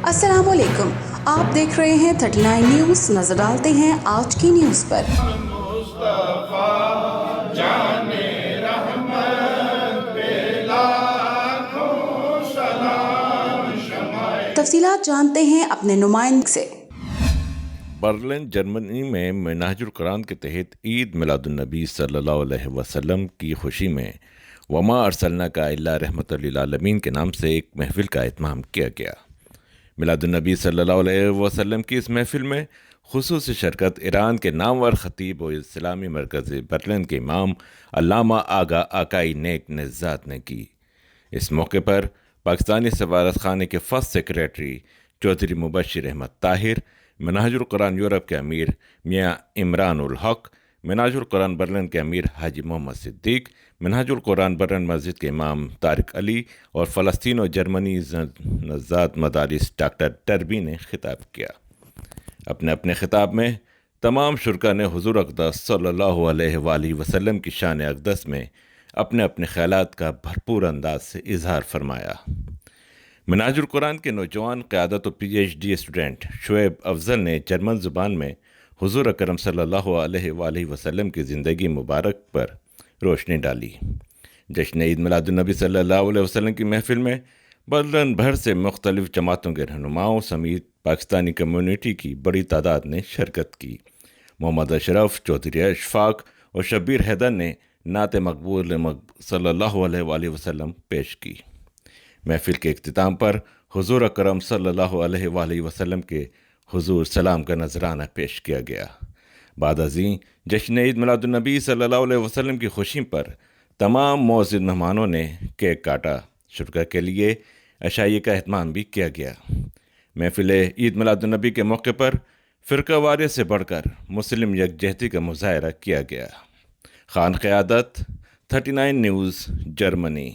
السلام علیکم، آپ دیکھ رہے ہیں 39 نیوز۔ نظر ڈالتے ہیں آج کی نیوز پر۔ تفصیلات جانتے ہیں اپنے نمائندے سے۔ برلن جرمنی میں منہاج القرآن کے تحت عید میلاد النبی صلی اللہ علیہ وسلم کی خوشی میں وما ارسلناک الا رحمۃ للعالمین کے نام سے ایک محفل کا اہتمام کیا گیا۔ میلاد النبی صلی اللہ علیہ وسلم کی اس محفل میں خصوصی شرکت ایران کے نامور خطیب و اسلامی مرکز برلن کے امام علامہ آغا آقائی نیک نژاد نے کی۔ اس موقع پر پاکستانی سفارت خانے کے فرسٹ سیکریٹری چودھری مبشر احمد طاہر، منہاج القرآن یورپ کے امیر میاں عمران الحق، منہاج القرآن برلن کے امیر حاجی محمد صدیق، منہاج القرآن برلن مسجد کے امام طارق علی اور فلسطین و جرمنی نژاد مدارس ڈاکٹر ٹربی نے خطاب کیا۔ اپنے اپنے خطاب میں تمام شرکا نے حضور اقدس صلی اللہ علیہ وآلہ وسلم کی شان اقدس میں اپنے اپنے خیالات کا بھرپور انداز سے اظہار فرمایا۔ منہاج القرآن کے نوجوان قیادت و P H D student Shoaib Afzal نے جرمن زبان میں حضور اکرم صلی اللہ علیہ وآلہ وسلم کی زندگی مبارک پر روشنی ڈالی۔ جشن عید میلاد النبی صلی اللہ علیہ وسلم کی محفل میں برلن بھر سے مختلف جماعتوں کے رہنماؤں سمیت پاکستانی کمیونٹی کی بڑی تعداد نے شرکت کی۔ محمد اشرف، چودھری اشفاق اور شبیر حیدر نے نعت مقبول صلی اللہ علیہ وآلہ وسلم پیش کی۔ محفل کے اختتام پر حضور اکرم صلی اللہ علیہ وآلہ وسلم کے حضور سلام کا نذرانہ پیش کیا گیا۔ بعد ازیں جشن عید میلاد النبی صلی اللہ علیہ وسلم کی خوشی پر تمام معزز مہمانوں نے کیک کاٹا۔ شرکا کے لیے عشائیے کا اہتمام بھی کیا گیا۔ محفل عید میلاد النبی کے موقع پر فرقہ واریت سے بڑھ کر مسلم یکجہتی کا مظاہرہ کیا گیا۔ خان قیادت، 39 نیوز، جرمنی۔